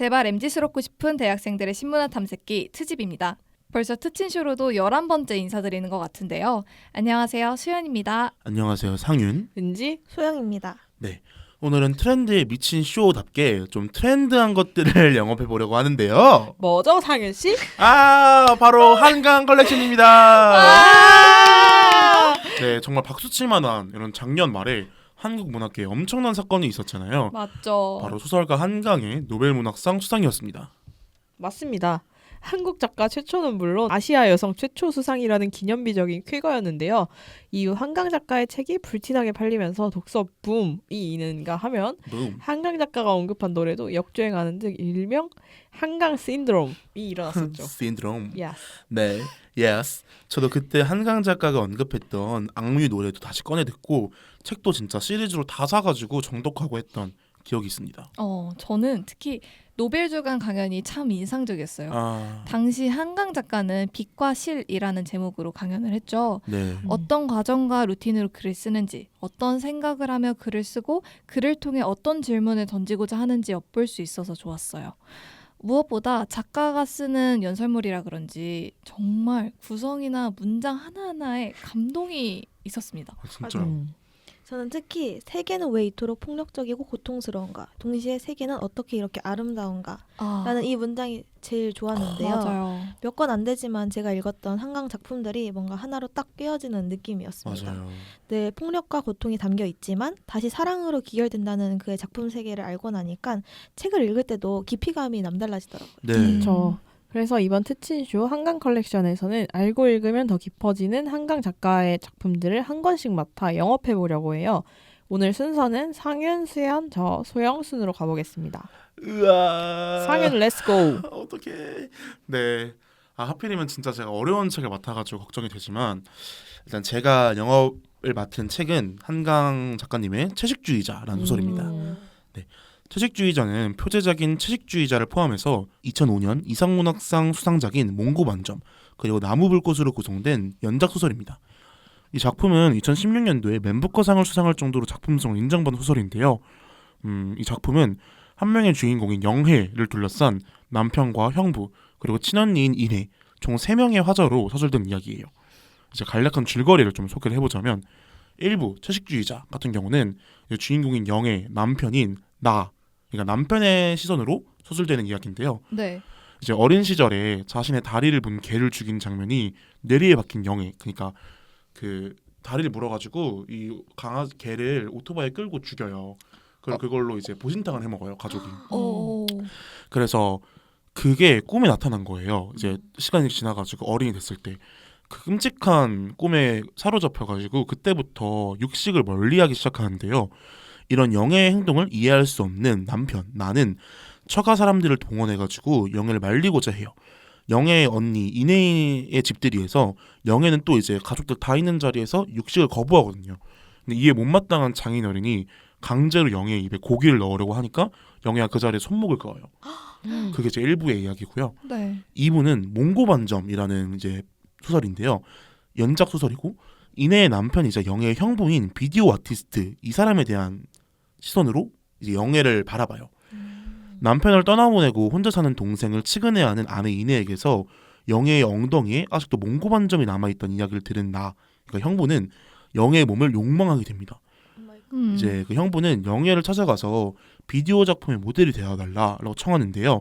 제발 MZ스럽고 싶은 대학생들의 신문화 탐색기 트집입니다. 벌써 특친쇼로도 11번째 인사드리는 것 같은데요. 안녕하세요. 수연입니다. 안녕하세요. 상윤. 은지, 소영입니다. 네. 오늘은 트렌드에 미친 쇼답게 좀 트렌드한 것들을 영업해 보려고 하는데요. 뭐죠, 상윤 씨? 바로 한강 컬렉션입니다. 아! 네, 정말 박수칠 만한 이런 작년 말에 한국 문학계에 엄청난 사건이 있었잖아요. 맞죠. 바로 소설가 한강의 노벨문학상 수상이었습니다. 맞습니다. 한국 작가 최초는 물론 아시아 여성 최초 수상이라는 기념비적인 쾌거였는데요. 이후 한강 작가의 책이 불티나게 팔리면서 독서 붐이 있는가 하면 붐. 한강 작가가 언급한 노래도 역주행하는 등 일명 한강 신드롬이 일어났었죠. 신드롬. Yes. 네, yes. 저도 그때 한강 작가가 언급했던 악뮤 노래도 다시 꺼내 듣고 책도 진짜 시리즈로 다 사가지고 정독하고 했던 기억이 있습니다. 저는 특히 노벨 주간 강연이 참 인상적이었어요. 아, 당시 한강 작가는 빛과 실이라는 제목으로 강연을 했죠. 네. 어떤 과정과 루틴으로 글을 쓰는지, 어떤 생각을 하며 글을 쓰고 글을 통해 어떤 질문을 던지고자 하는지 엿볼 수 있어서 좋았어요. 무엇보다 작가가 쓰는 연설물이라 그런지 정말 구성이나 문장 하나하나에 감동이 있었습니다. 진짜요. 저는 특히 세계는 왜 이토록 폭력적이고 고통스러운가, 동시에 세계는 어떻게 이렇게 아름다운가 라는 이 문장이 제일 좋았는데요. 맞아요. 몇 권 안 되지만 제가 읽었던 한강 작품들이 뭔가 하나로 딱 꿰어지는 느낌이었습니다. 맞아요. 늘 폭력과 고통이 담겨 있지만 다시 사랑으로 귀결된다는 그의 작품 세계를 알고 나니까 책을 읽을 때도 깊이감이 남달라지더라고요. 네. 그렇죠. 그래서 이번 특친쇼 한강 컬렉션에서는 알고 읽으면 더 깊어지는 한강 작가의 작품들을 한 권씩 맡아 영업해 보려고 해요. 오늘 순서는 상윤, 수연, 저 소영 순으로 가보겠습니다. 으아. 상윤 렛츠고. 어떡해. 네. 하필이면 진짜 제가 어려운 책을 맡아가지고 걱정이 되지만 일단 제가 영업을 맡은 책은 한강 작가님의 채식주의자라는 소설입니다. 채식주의자는 표제작인 채식주의자를 포함해서 2005년 이상문학상 수상작인 몽고반점 그리고 나무불꽃으로 구성된 연작소설입니다. 이 작품은 2016년도에 맨부커상을 수상할 정도로 작품성을 인정받은 소설인데요. 이 작품은 한 명의 주인공인 영혜를 둘러싼 남편과 형부 그리고 친언니인 인혜 총 3명의 화자로 서술된 이야기예요. 이제 간략한 줄거리를 좀 소개를 해보자면 일부 채식주의자 같은 경우는 주인공인 영혜 남편인 나 그러니까 남편의 시선으로 서술되는 이야기인데요. 네. 이제 어린 시절에 자신의 다리를 문 개를 죽인 장면이 뇌리에 박힌 영혜 그러니까 그 다리를 물어가지고 이 개를 오토바이에 끌고 죽여요. 그럼 그걸로 이제 보신탕을 해먹어요 가족이. 그래서 그게 꿈에 나타난 거예요. 이제 시간이 지나가지고 어린이 됐을 때 그 끔찍한 꿈에 사로잡혀가지고 그때부터 육식을 멀리하기 시작하는데요. 이런 영혜의 행동을 이해할 수 없는 남편 나는 처가 사람들을 동원해가지고 영혜를 말리고자 해요. 영혜의 언니 이내의 집들이에서 영혜는 또 이제 가족들 다 있는 자리에서 육식을 거부하거든요. 근데 이에 못마땅한 장인어른이 강제로 영혜의 입에 고기를 넣으려고 하니까 영혜가 그 자리에 손목을 그어요. 그게 이제 1부의 이야기고요. 네. 2부는 몽고반점이라는 이제 소설인데요. 연작 소설이고 이내의 남편이자 영혜의 형부인 비디오 아티스트 이 사람에 대한 시선으로 이제 영혜를 바라봐요. 남편을 떠나보내고 혼자 사는 동생을 치근해하는 아내 이내에게서 영혜의 엉덩이에 아직도 몽고반점이 남아있던 이야기를 들은 그러니까 형부는 영혜의 몸을 욕망하게 됩니다. 이제 그 형부는 영혜를 찾아가서 비디오 작품의 모델이 되어달라고 청하는데요.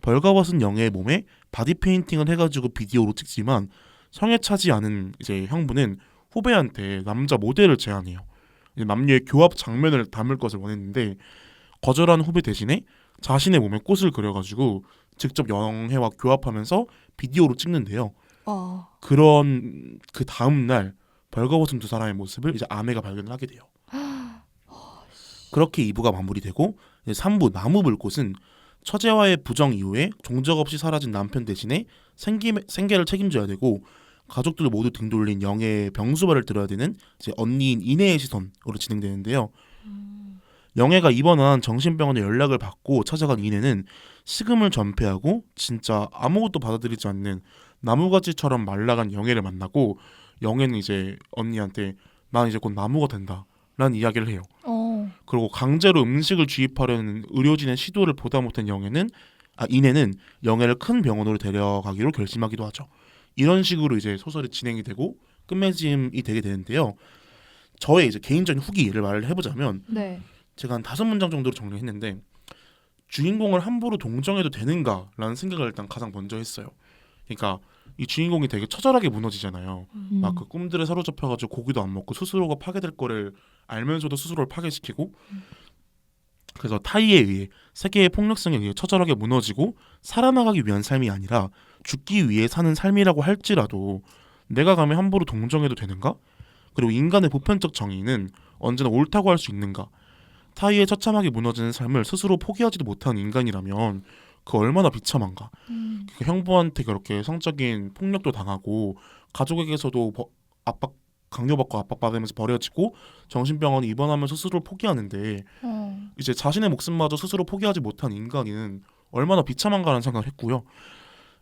벌거벗은 영혜의 몸에 바디 페인팅을 해가지고 비디오로 찍지만 성에 차지 않은 이제 형부는 후배한테 남자 모델을 제안해요. 남녀의 교합 장면을 담을 것을 원했는데 거절한 후배 대신에 자신의 몸에 꽃을 그려가지고 직접 영혜와 교합하면서 비디오로 찍는데요. 그런 그 다음 날 벌거벗은 두 사람의 모습을 이제 아내가 발견을 하게 돼요. 그렇게 2부가 마무리되고 3부 나무불꽃은 처제와의 부정 이후에 종적 없이 사라진 남편 대신에 생계를 책임져야 되고 가족들 모두 등 돌린 영혜의 병수발을 들어야 되는 이제 언니인 이내의 시선으로 진행되는데요. 영혜가 입원한 정신병원에 연락을 받고 찾아간 이내는 식음을 전폐하고 진짜 아무것도 받아들이지 않는 나무가지처럼 말라간 영혜를 만나고 영혜는 이제 언니한테 난 이제 곧 나무가 된다 라는 이야기를 해요. 그리고 강제로 음식을 주입하려는 의료진의 시도를 보다 못한 영혜는 인해는 영애를 큰 병원으로 데려가기로 결심하기도 하죠. 이런 식으로 이제 소설이 진행이 되고 끝맺음이 되게 되는데요. 저의 이제 개인적인 후기를 말을 해보자면 네. 제가 한 5문장 정도로 정리했는데 주인공을 함부로 동정해도 되는가라는 생각을 일단 가장 먼저 했어요. 그러니까 이 주인공이 되게 처절하게 무너지잖아요. 막 그 꿈들에 사로잡혀가지고 고기도 안 먹고 스스로가 파괴될 거를 알면서도 스스로를 파괴시키고 그래서 타의에 의해 세계의 폭력성에 의해 처절하게 무너지고 살아나가기 위한 삶이 아니라 죽기 위해 사는 삶이라고 할지라도 내가 감히 함부로 동정해도 되는가? 그리고 인간의 보편적 정의는 언제나 옳다고 할 수 있는가? 타의에 처참하게 무너지는 삶을 스스로 포기하지도 못하는 인간이라면 그 얼마나 비참한가? 그 형부한테 그렇게 성적인 폭력도 당하고 가족에게서도 압박 강요받고 압박받으면서 버려지고 정신병원에 입원하면서 스스로 포기하는데 이제 자신의 목숨마저 스스로 포기하지 못한 인간은 얼마나 비참한가라는 생각을 했고요.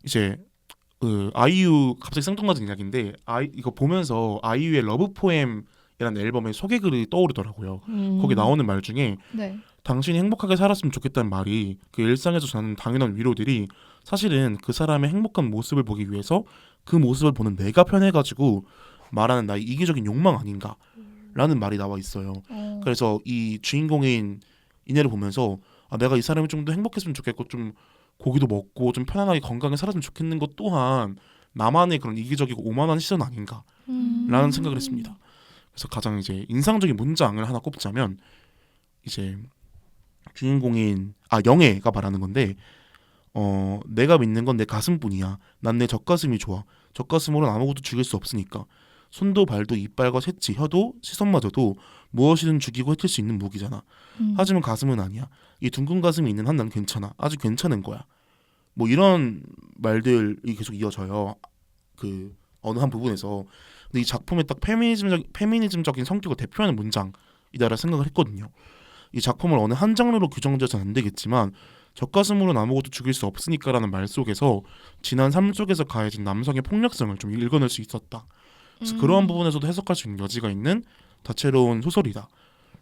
이제 아이유 갑자기 생뚱맞은 이야기인데 이거 보면서 아이유의 러브 포엠이라는 앨범의 소개글이 떠오르더라고요. 거기 나오는 말 중에 네. 당신이 행복하게 살았으면 좋겠다는 말이 그 일상에서 주는 당연한 위로들이 사실은 그 사람의 행복한 모습을 보기 위해서 그 모습을 보는 내가 편해가지고 말하는 나의 이기적인 욕망 아닌가라는 말이 나와 있어요. 그래서 이 주인공인 이내를 보면서 내가 이 사람이 좀 더 행복했으면 좋겠고 좀 고기도 먹고 좀 편안하게 건강하게 살았으면 좋겠는 것 또한 나만의 그런 이기적이고 오만한 시선 아닌가라는 생각을 했습니다. 그래서 가장 이제 인상적인 문장을 하나 꼽자면 이제 주인공인 영애가 말하는 건데 내가 믿는 건 내 가슴뿐이야. 난 내 젖가슴이 좋아. 젖가슴으로는 아무것도 죽일 수 없으니까. 손도 발도 이빨과 새치, 혀도 시선마저도 무엇이든 죽이고 해칠 수 있는 무기잖아. 하지만 가슴은 아니야. 이 둥근 가슴이 있는 한 난 괜찮아. 아주 괜찮은 거야. 뭐 이런 말들이 계속 이어져요. 그 어느 한 부분에서. 근데 이 작품의 딱 페미니즘적인 성격을 대표하는 문장이다라 생각을 했거든요. 이 작품을 어느 한 장르로 규정되어서는 안 되겠지만 젖가슴으로는 아무것도 죽일 수 없으니까라는 말 속에서 지난 삶 속에서 가해진 남성의 폭력성을 좀 읽어낼 수 있었다. 그래서 그러한 부분에서도 해석할 수 있는 여지가 있는 다채로운 소설이다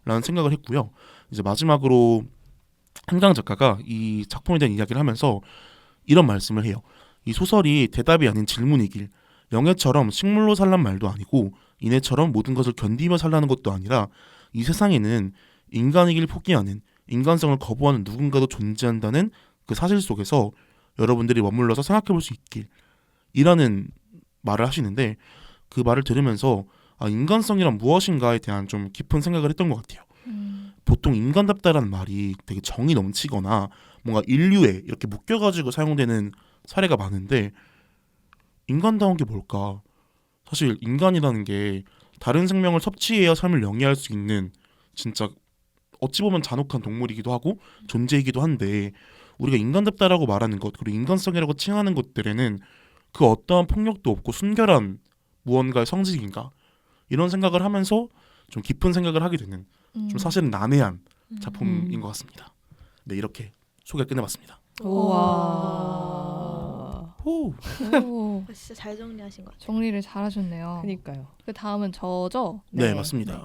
라는 생각을 했고요. 이제 마지막으로 한강 작가가 이 작품에 대한 이야기를 하면서 이런 말씀을 해요. 이 소설이 대답이 아닌 질문이길 영애처럼 식물로 살란 말도 아니고 인애처럼 모든 것을 견디며 살라는 것도 아니라 이 세상에는 인간이길 포기하는 인간성을 거부하는 누군가도 존재한다는 그 사실 속에서 여러분들이 머물러서 생각해볼 수 있길 이라는 말을 하시는데 그 말을 들으면서 인간성이란 무엇인가에 대한 좀 깊은 생각을 했던 것 같아요. 보통 인간답다라는 말이 되게 정이 넘치거나 뭔가 인류에 이렇게 묶여가지고 사용되는 사례가 많은데 인간다운 게 뭘까? 사실 인간이라는 게 다른 생명을 섭취해야 삶을 영위할 수 있는 진짜 어찌 보면 잔혹한 동물이기도 하고 존재이기도 한데 우리가 인간답다라고 말하는 것 그리고 인간성이라고 칭하는 것들에는 그 어떠한 폭력도 없고 순결한 무언가의 성질인가 이런 생각을 하면서 좀 깊은 생각을 하게 되는 좀 사실은 난해한 작품인 것 같습니다. 네, 이렇게 소개 끝내봤습니다. 우와. 오, 진짜 잘 정리하신 것 같아요. 정리를 잘하셨네요. 그니까요. 그 다음은 저죠? 네, 맞습니다. 네.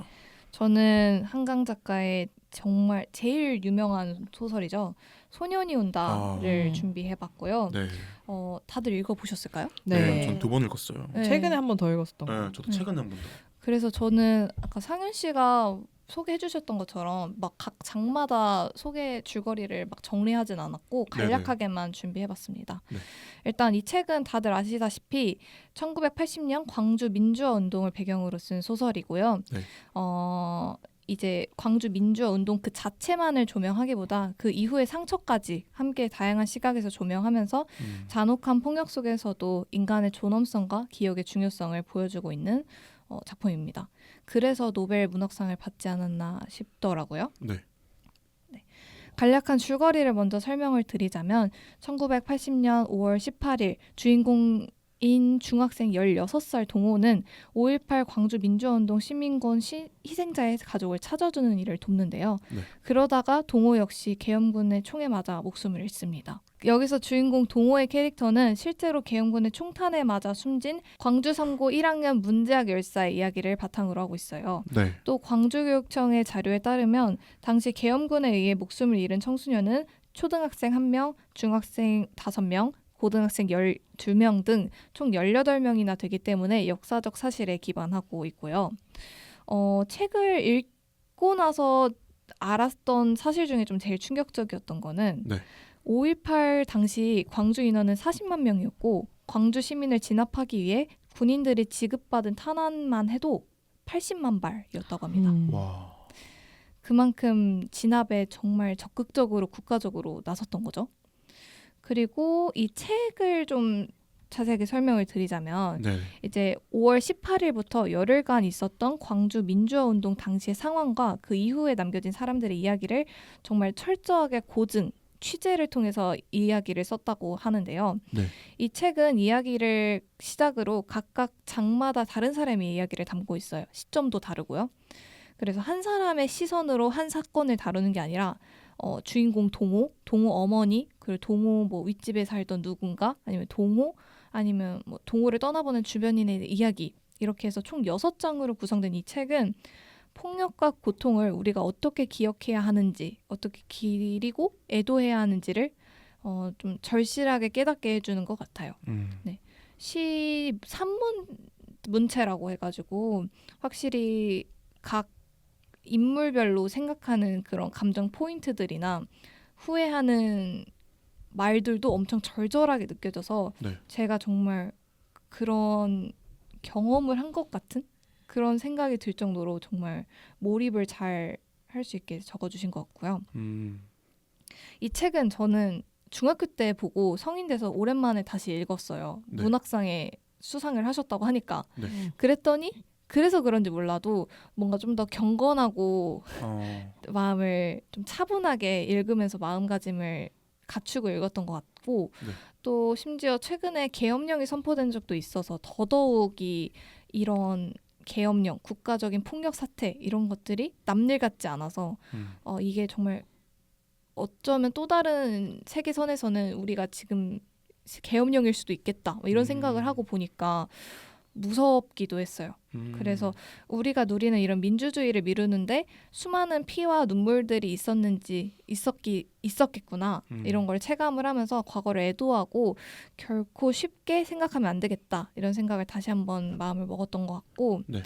저는 한강 작가의 정말 제일 유명한 소설이죠. 소년이 온다를 준비해봤고요. 네, 다들 읽어보셨을까요? 네, 전 2번 읽었어요. 네. 최근에 한 번 더 읽었었던 거. 네, 저도 최근에 한 번 더. 그래서 저는 아까 상윤 씨가 소개해주셨던 것처럼 막 각 장마다 소개 줄거리를 막 정리하진 않았고 간략하게만 준비해봤습니다. 네. 일단 이 책은 다들 아시다시피 1980년 광주 민주화 운동을 배경으로 쓴 소설이고요. 네. 이제 광주 민주화 운동 그 자체만을 조명하기보다 그 이후의 상처까지 함께 다양한 시각에서 조명하면서 잔혹한 폭력 속에서도 인간의 존엄성과 기억의 중요성을 보여주고 있는 작품입니다. 그래서 노벨 문학상을 받지 않았나 싶더라고요. 네. 간략한 줄거리를 먼저 설명을 드리자면 1980년 5월 18일 주인공인 중학생 16살 동호는 5.18 광주 민주화운동 시민군 희생자의 가족을 찾아주는 일을 돕는데요. 네. 그러다가 동호 역시 계엄군의 총에 맞아 목숨을 잃습니다. 여기서 주인공 동호의 캐릭터는 실제로 계엄군의 총탄에 맞아 숨진 광주 3고 1학년 문재학 열사의 이야기를 바탕으로 하고 있어요. 네. 또 광주교육청의 자료에 따르면 당시 계엄군에 의해 목숨을 잃은 청소년은 초등학생 1명, 중학생 5명, 고등학생 12명 등 총 18명이나 되기 때문에 역사적 사실에 기반하고 있고요. 책을 읽고 나서 알았던 사실 중에 좀 제일 충격적이었던 거는 네. 5.18 당시 광주 인원은 40만 명이었고 광주 시민을 진압하기 위해 군인들이 지급받은 탄환만 해도 80만 발이었다고 합니다. 와. 그만큼 진압에 정말 적극적으로 국가적으로 나섰던 거죠. 그리고 이 책을 좀 자세하게 설명을 드리자면 네. 이제 5월 18일부터 열흘간 있었던 광주 민주화 운동 당시의 상황과 그 이후에 남겨진 사람들의 이야기를 정말 철저하게 고증, 취재를 통해서 이야기를 썼다고 하는데요. 네. 이 책은 이야기를 시작으로 각각 장마다 다른 사람의 이야기를 담고 있어요. 시점도 다르고요. 그래서 한 사람의 시선으로 한 사건을 다루는 게 아니라 주인공 동호 어머니, 그리고 동호 뭐 윗집에 살던 누군가, 아니면 동호, 아니면 뭐 동호를 떠나보는 주변인의 이야기, 이렇게 해서 총 6장으로 구성된 이 책은 폭력과 고통을 우리가 어떻게 기억해야 하는지, 어떻게 기리고 애도해야 하는지를 좀 절실하게 깨닫게 해주는 것 같아요. 시 3문 문체라고 해가지고 확실히 각 인물별로 생각하는 그런 감정 포인트들이나 후회하는 말들도 엄청 절절하게 느껴져서 네. 제가 정말 그런 경험을 한 것 같은 그런 생각이 들 정도로 정말 몰입을 잘 할 수 있게 적어주신 것 같고요. 이 책은 저는 중학교 때 보고 성인 돼서 오랜만에 다시 읽었어요. 네. 문학상에 수상을 하셨다고 하니까. 네. 그랬더니 그래서 그런지 몰라도 뭔가 좀 더 경건하고 마음을 좀 차분하게 읽으면서 마음가짐을 갖추고 읽었던 것 같고 네. 또 심지어 최근에 계엄령이 선포된 적도 있어서 더더욱이 이런 계엄령, 국가적인 폭력 사태 이런 것들이 남일 같지 않아서 이게 정말 어쩌면 또 다른 세계선에서는 우리가 지금 계엄령일 수도 있겠다 이런 생각을 하고 보니까 무섭기도 했어요. 그래서 우리가 누리는 이런 민주주의를 미루는데 수많은 피와 눈물들이 있었겠구나 이런 걸 체감을 하면서 과거를 애도하고 결코 쉽게 생각하면 안 되겠다 이런 생각을 다시 한번 마음을 먹었던 것 같고 네.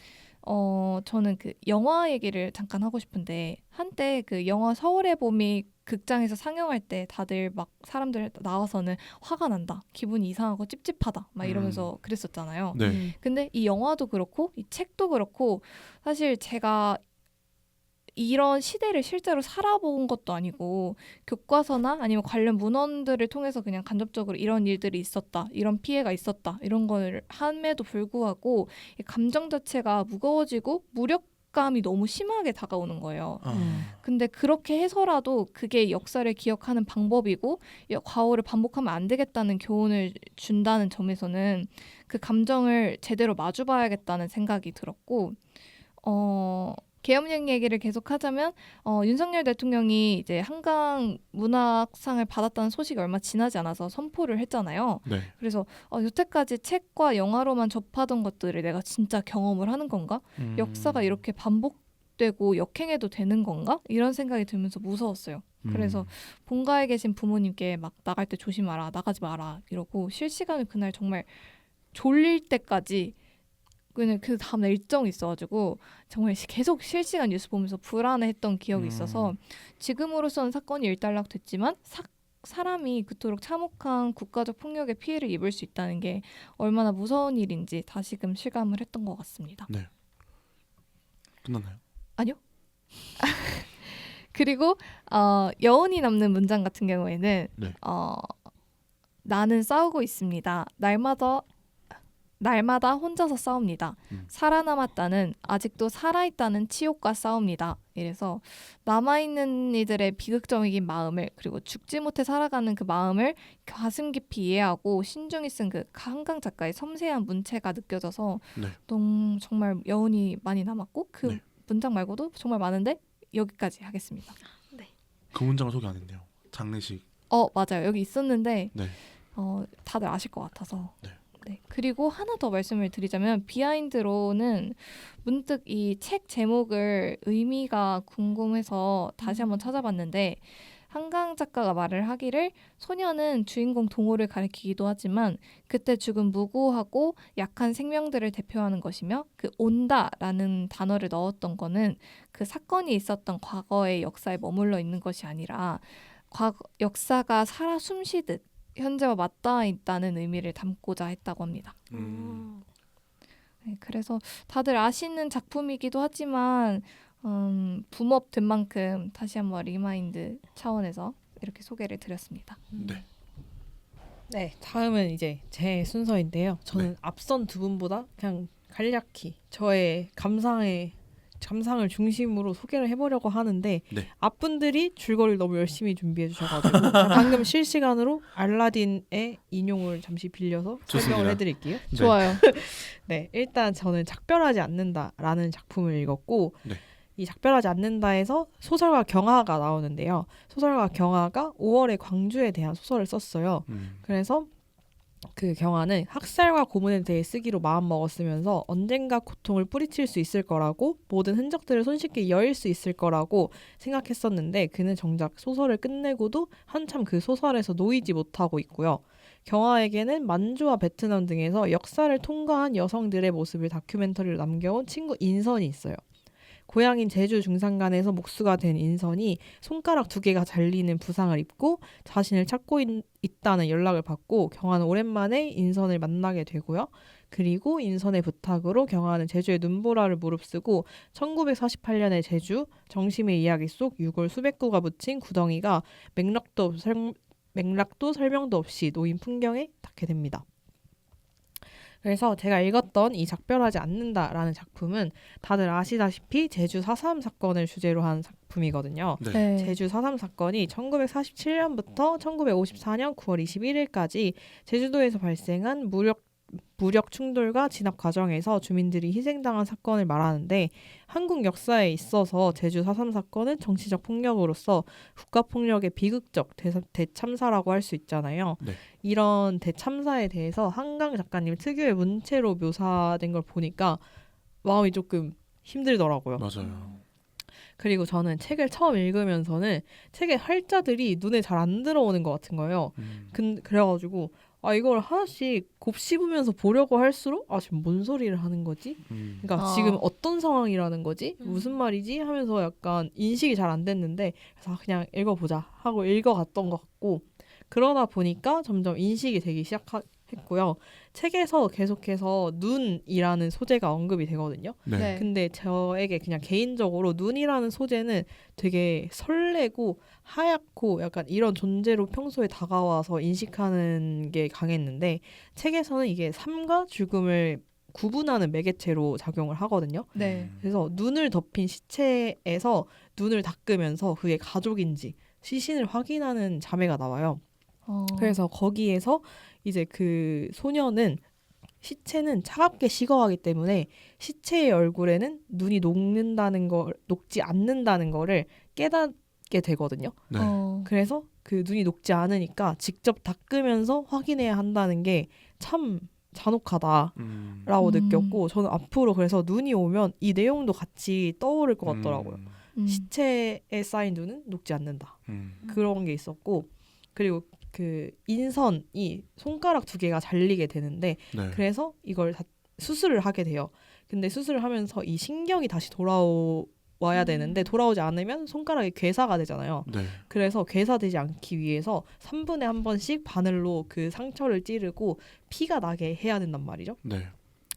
저는 그 영화 얘기를 잠깐 하고 싶은데 한때 그 영화 서울의 봄이 극장에서 상영할 때 다들 막 사람들 나와서는 화가 난다, 기분이 이상하고 찝찝하다 막 이러면서 그랬었잖아요. 네. 근데 이 영화도 그렇고 이 책도 그렇고 사실 제가 이런 시대를 실제로 살아본 것도 아니고 교과서나 아니면 관련 문헌들을 통해서 그냥 간접적으로 이런 일들이 있었다, 이런 피해가 있었다 이런 걸 함에도 불구하고 이 감정 자체가 무거워지고 무력감이 너무 심하게 다가오는 거예요. 근데 그렇게 해서라도 그게 역사를 기억하는 방법이고 과오를 반복하면 안 되겠다는 교훈을 준다는 점에서는 그 감정을 제대로 마주봐야겠다는 생각이 들었고 계엄령 얘기를 계속하자면 윤석열 대통령이 이제 한강 문학상을 받았다는 소식이 얼마 지나지 않아서 선포를 했잖아요. 네. 그래서 여태까지 책과 영화로만 접하던 것들을 내가 진짜 경험을 하는 건가? 역사가 이렇게 반복되고 역행해도 되는 건가? 이런 생각이 들면서 무서웠어요. 그래서 본가에 계신 부모님께 막 나갈 때 조심하라, 나가지 마라 이러고 실시간을 그날 정말 졸릴 때까지 그냥 그 다음날 일정이 있어가지고 정말 계속 실시간 뉴스 보면서 불안해했던 기억이 있어서 지금으로서는 사건이 일단락됐지만 사람이 그토록 참혹한 국가적 폭력의 피해를 입을 수 있다는 게 얼마나 무서운 일인지 다시금 실감을 했던 것 같습니다. 네. 끝났나요? 아니요. 그리고 여운이 남는 문장 같은 경우에는 네. 나는 싸우고 있습니다. 날마다 혼자서 싸웁니다. 살아남았다는 아직도 살아있다는 치욕과 싸웁니다. 이래서 남아있는 이들의 비극적인 마음을 그리고 죽지 못해 살아가는 그 마음을 가슴 깊이 이해하고 신중히 쓴 그 한강 작가의 섬세한 문체가 느껴져서 네. 너무 정말 여운이 많이 남았고 그 네. 문장 말고도 정말 많은데 여기까지 하겠습니다. 그 문장을 소개 안 했네요. 장례식. 맞아요. 여기 있었는데 네. 다들 아실 것 같아서. 네. 네. 그리고 하나 더 말씀을 드리자면 비하인드로는 문득 이 책 제목을 의미가 궁금해서 다시 한번 찾아봤는데 한강 작가가 말을 하기를 소녀는 주인공 동호를 가리키기도 하지만 그때 죽은 무고하고 약한 생명들을 대표하는 것이며 그 온다라는 단어를 넣었던 거는 그 사건이 있었던 과거의 역사에 머물러 있는 것이 아니라 역사가 살아 숨쉬듯 현재와 맞닿아 있다는 의미를 담고자 했다고 합니다. 네, 그래서 다들 아시는 작품이기도 하지만 붐업 된 만큼 다시 한번 리마인드 차원에서 이렇게 소개를 드렸습니다. 네. 네, 다음은 이제 제 순서인데요. 저는 네. 앞선 두 분보다 그냥 간략히 저의 감상을 중심으로 소개를 해보려고 하는데 네. 앞분들이 줄거리를 너무 열심히 준비해 주셔가지고 방금 실시간으로 알라딘의 인용을 잠시 빌려서 좋습니다. 설명을 해드릴게요. 네. 좋아요. 네, 일단 저는 작별하지 않는다라는 작품을 읽었고 네. 이 작별하지 않는다에서 소설가 경하가 나오는데요. 소설가 경하가 5월의 광주에 대한 소설을 썼어요. 그래서 그 경하는 학살과 고문에 대해 쓰기로 마음먹었으면서 언젠가 고통을 뿌리칠 수 있을 거라고 모든 흔적들을 손쉽게 여일 수 있을 거라고 생각했었는데 그는 정작 소설을 끝내고도 한참 그 소설에서 놓이지 못하고 있고요. 경하에게는 만주와 베트남 등에서 역사를 통과한 여성들의 모습을 다큐멘터리로 남겨온 친구 인선이 있어요. 고향인 제주 중산간에서 목수가 된 인선이 손가락 2개가 잘리는 부상을 입고 자신을 찾고 있다는 연락을 받고 경하는 오랜만에 인선을 만나게 되고요. 그리고 인선의 부탁으로 경하는 제주의 눈보라를 무릅쓰고 1948년의 제주 정심의 이야기 속 유골 수백 구가 묻힌 구덩이가 맥락도 설명도 없이 놓인 풍경에 닿게 됩니다. 그래서 제가 읽었던 이 작별하지 않는다라는 작품은 다들 아시다시피 제주 4.3 사건을 주제로 한 작품이거든요. 네. 네. 제주 4.3 사건이 1947년부터 1954년 9월 21일까지 제주도에서 발생한 무력 충돌과 진압 과정에서 주민들이 희생당한 사건을 말하는데 한국 역사에 있어서 제주 4.3 사건은 정치적 폭력으로서 국가폭력의 비극적 대참사라고 할 수 있잖아요. 네. 이런 대참사에 대해서 한강 작가님 특유의 문체로 묘사된 걸 보니까 마음이 조금 힘들더라고요. 맞아요. 그리고 저는 책을 처음 읽으면서는 책의 활자들이 눈에 잘 안 들어오는 것 같은 거예요. 그래가지고 이걸 하나씩 곱씹으면서 보려고 할수록 지금 뭔 소리를 하는 거지? 그러니까 지금 어떤 상황이라는 거지? 무슨 말이지? 하면서 약간 인식이 잘 안 됐는데 그래서 그냥 읽어보자 하고 읽어갔던 것 같고 그러다 보니까 점점 인식이 되기 시작했고요. 책에서 계속해서 눈이라는 소재가 언급이 되거든요. 네. 네. 근데 저에게 그냥 개인적으로 눈이라는 소재는 되게 설레고 하얗고 약간 이런 존재로 평소에 다가와서 인식하는 게 강했는데 책에서는 이게 삶과 죽음을 구분하는 매개체로 작용을 하거든요. 네. 그래서 눈을 덮인 시체에서 눈을 닦으면서 그게 가족인지 시신을 확인하는 자매가 나와요. 그래서 거기에서 이제 그 소녀는 시체는 차갑게 식어가기 때문에 시체의 얼굴에는 눈이 녹지 않는다는 거를 깨닫게 되거든요. 네. 그래서 그 눈이 녹지 않으니까 직접 닦으면서 확인해야 한다는 게 참 잔혹하다라고 느꼈고 저는 앞으로 그래서 눈이 오면 이 내용도 같이 떠오를 것 같더라고요. 시체에 쌓인 눈은 녹지 않는다. 그런 게 있었고 그리고 그 인선이 손가락 2개가 잘리게 되는데 네. 그래서 이걸 다 수술을 하게 돼요. 근데 수술을 하면서 이 신경이 다시 돌아와야 되는데 돌아오지 않으면 손가락이 괴사가 되잖아요. 네. 그래서 괴사되지 않기 위해서 3분에 한 번씩 바늘로 그 상처를 찌르고 피가 나게 해야 된단 말이죠. 네.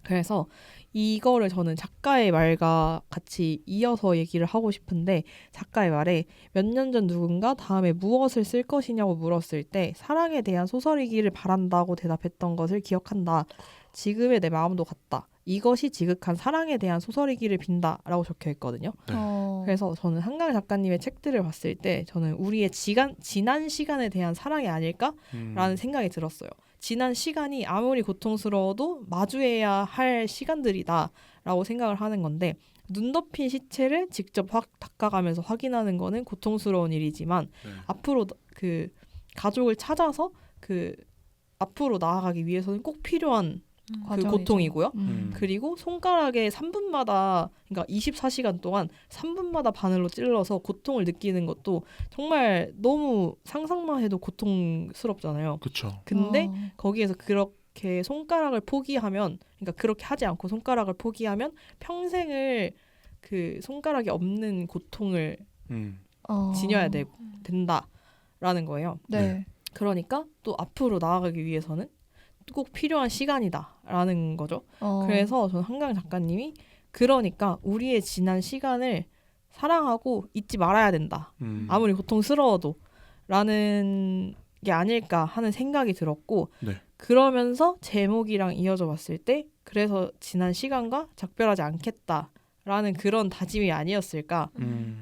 그래서 이거를 저는 작가의 말과 같이 이어서 얘기를 하고 싶은데 작가의 말에 몇 년 전 누군가 다음에 무엇을 쓸 것이냐고 물었을 때 사랑에 대한 소설이기를 바란다고 대답했던 것을 기억한다. 지금의 내 마음도 같다. 이것이 지극한 사랑에 대한 소설이기를 빈다라고 적혀 있거든요. 네. 그래서 저는 한강 작가님의 책들을 봤을 때 저는 우리의 지난 시간에 대한 사랑이 아닐까라는 생각이 들었어요. 지난 시간이 아무리 고통스러워도 마주해야 할 시간들이다라고 생각을 하는 건데 눈 덮인 시체를 직접 닦아가면서 확인하는 거는 고통스러운 일이지만 네. 앞으로 그 가족을 찾아서 그 앞으로 나아가기 위해서는 꼭 필요한 그 과정이죠. 고통이고요. 음. 그리고 손가락에 3분마다 그러니까 24시간 동안 3분마다 바늘로 찔러서 고통을 느끼는 것도 정말 너무 상상만 해도 고통스럽잖아요. 그렇죠. 근데 거기에서 그렇게 손가락을 포기하면 그러니까 그렇게 하지 않고 손가락을 포기하면 평생을 그 손가락이 없는 고통을 지녀야 된다라는 거예요. 네. 그러니까 또 앞으로 나아가기 위해서는 꼭 필요한 시간이다라는 거죠. 그래서 저는 한강 작가님이 그러니까 우리의 지난 시간을 사랑하고 잊지 말아야 된다. 아무리 고통스러워도 라는 게 아닐까 하는 생각이 들었고 네. 그러면서 제목이랑 이어져 봤을 때 그래서 지난 시간과 작별하지 않겠다라는 그런 다짐이 아니었을까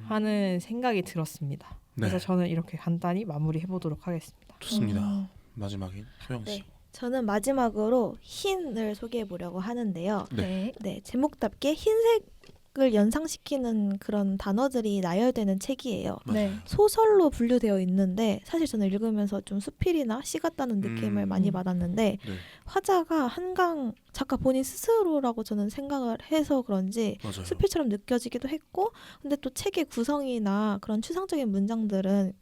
하는 생각이 들었습니다. 네. 그래서 저는 이렇게 간단히 마무리해보도록 하겠습니다. 좋습니다. 마지막에 소영 씨. 네. 저는 마지막으로 흰을 소개해 보려고 하는데요. 네. 네, 제목답게 흰색을 연상시키는 그런 단어들이 나열되는 책이에요. 네. 소설로 분류되어 있는데 사실 저는 읽으면서 좀 수필이나 시 같다는 느낌을 많이 받았는데 네. 화자가 한강 작가 본인 스스로라고 저는 생각을 해서 그런지 맞아요. 수필처럼 느껴지기도 했고 근데 또 책의 구성이나 그런 추상적인 문장들은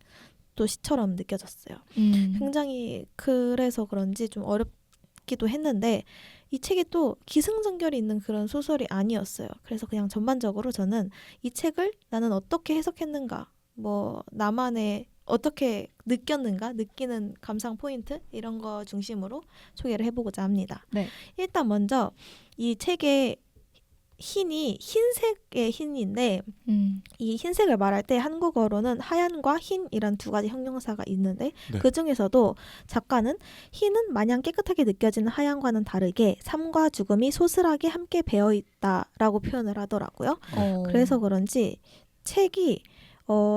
또 시처럼 느껴졌어요. 굉장히 그래서 그런지 좀 어렵기도 했는데 이 책이 또 기승전결이 있는 그런 소설이 아니었어요. 그래서 그냥 전반적으로 저는 이 책을 나는 어떻게 해석했는가 뭐 나만의 어떻게 느꼈는가 느끼는 감상 포인트 이런 거 중심으로 소개를 해보고자 합니다. 네. 일단 먼저 이 책의 흰이 흰색의 흰인데 이 흰색을 말할 때 한국어로는 하얀과 흰 이런 두 가지 형용사가 있는데 네. 그 중에서도 작가는 흰은 마냥 깨끗하게 느껴지는 하얀과는 다르게 삶과 죽음이 소슬하게 함께 배어 있다라고 표현을 하더라고요. 그래서 그런지 책이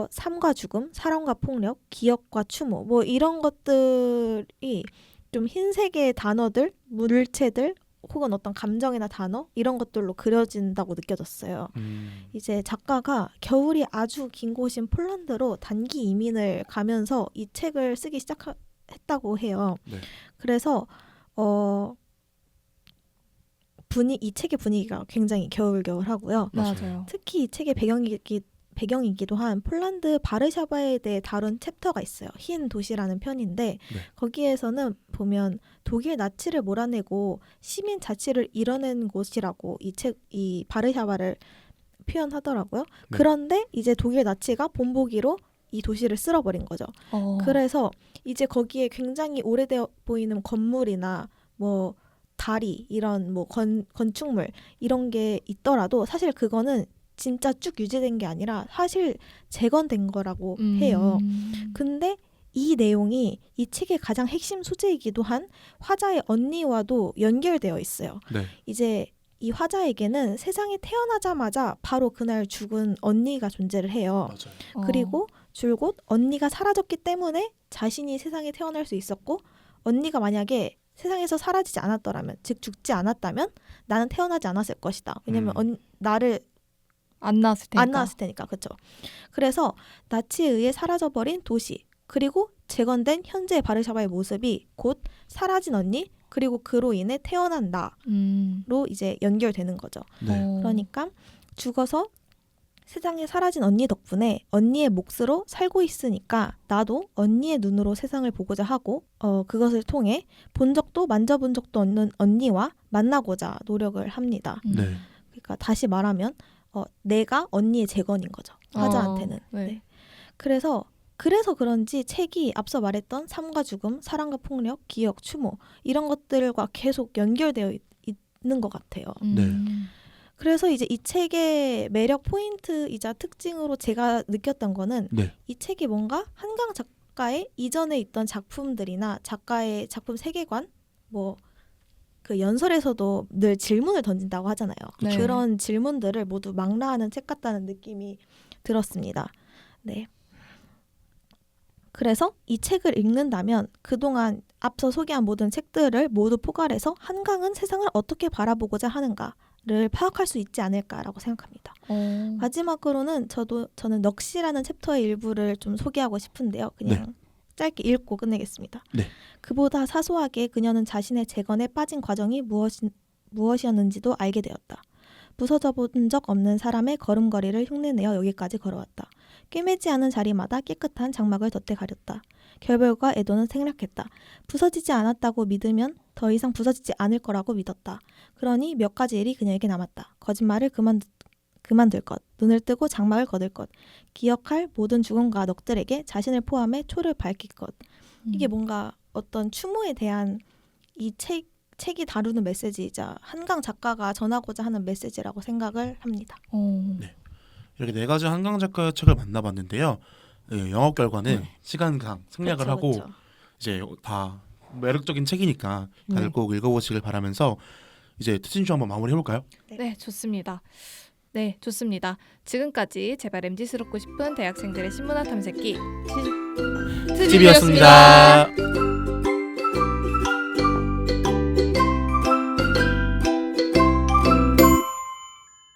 삶과 죽음, 사랑과 폭력, 기억과 추모 뭐 이런 것들이 좀 흰색의 단어들, 물체들 혹은 어떤 감정이나 단어 이런 것들로 그려진다고 느껴졌어요. 이제 작가가 겨울이 아주 긴 곳인 폴란드로 단기 이민을 가면서 이 책을 쓰기 시작했다고 해요. 네. 그래서 이 책의 분위기가 굉장히 겨울겨울하고요. 맞아요. 특히 이 책의 배경이기도 한 폴란드 바르샤바에 대해 다룬 챕터가 있어요. 흰 도시라는 편인데 네. 거기에서는 보면 독일 나치를 몰아내고 시민 자치를 이뤄낸 곳이라고 이 바르샤바를 표현하더라고요. 네. 그런데 이제 독일 나치가 본보기로 이 도시를 쓸어버린 거죠. 그래서 이제 거기에 굉장히 오래되어 보이는 건물이나 뭐 다리 이런 뭐 건축물 이런 게 있더라도 사실 그거는 진짜 쭉 유지된 게 아니라 사실 재건된 거라고 해요. 근데 이 내용이 이 책의 가장 핵심 소재이기도 한 화자의 언니와도 연결되어 있어요. 네. 이제 이 화자에게는 세상에 태어나자마자 바로 그날 죽은 언니가 존재를 해요. 맞아요. 그리고 줄곧 언니가 사라졌기 때문에 자신이 세상에 태어날 수 있었고 언니가 만약에 세상에서 사라지지 않았더라면 즉 죽지 않았다면 나는 태어나지 않았을 것이다. 왜냐면 나를 안 나왔을 테니까. 그렇죠. 그래서 나치에 의해 사라져버린 도시 그리고 재건된 현재의 바르샤바의 모습이 곧 사라진 언니 그리고 그로 인해 태어난 나로 이제 연결되는 거죠. 네. 그러니까 죽어서 세상에 사라진 언니 덕분에 언니의 몫으로 살고 있으니까 나도 언니의 눈으로 세상을 보고자 하고 그것을 통해 본 적도 만져본 적도 없는 언니와 만나고자 노력을 합니다. 네. 그러니까 다시 말하면 내가 언니의 재건인 거죠. 화자한테는. 네. 네. 그래서 그런지 책이 앞서 말했던 삶과 죽음, 사랑과 폭력, 기억, 추모 이런 것들과 계속 연결되어 있는 것 같아요. 네. 그래서 이제 이 책의 매력 포인트이자 특징으로 제가 느꼈던 거는 네. 이 책이 뭔가 한강 작가의 이전에 있던 작품들이나 작가의 작품 세계관 뭐 그 연설에서도 늘 질문을 던진다고 하잖아요. 네. 그런 질문들을 모두 망라하는 책 같다는 느낌이 들었습니다. 네. 그래서 이 책을 읽는다면 그동안 앞서 소개한 모든 책들을 모두 포괄해서 한강은 세상을 어떻게 바라보고자 하는가를 파악할 수 있지 않을까라고 생각합니다. 마지막으로는 저는 넋이라는 챕터의 일부를 좀 소개하고 싶은데요. 그냥 짧게 읽고 끝내겠습니다. 네. 그보다 사소하게 그녀는 자신의 재건에 빠진 과정이 무엇이었는지도 알게 되었다. 부서져 본 적 없는 사람의 걸음걸이를 흉내내어 여기까지 걸어왔다. 꿰매지 않은 자리마다 깨끗한 장막을 덧대 가렸다. 결별과 애도는 생략했다. 부서지지 않았다고 믿으면 더 이상 부서지지 않을 거라고 믿었다. 그러니 몇 가지 일이 그녀에게 남았다. 거짓말을 그만둘 것, 눈을 뜨고 장막을 거둘 것, 기억할 모든 죽음과 넋들에게 자신을 포함해 초를 밝힐 것. 이게 뭔가 어떤 추모에 대한 이 책이 다루는 메시지이자 한강 작가가 전하고자 하는 메시지라고 생각을 합니다. 네. 이렇게 네 가지 한강 작가의 책을 만나봤는데요. 영업 결과는 시간강 생략을 그쵸, 하고 그쵸. 이제 다 매력적인 책이니까 다들 네. 꼭 읽어보시길 바라면서 이제 특진주 한번 마무리해볼까요? 네, 좋습니다. 네, 좋습니다. 지금까지 제발 MZ스럽고 싶은 대학생들의 신문화 탐색기 TV였습니다.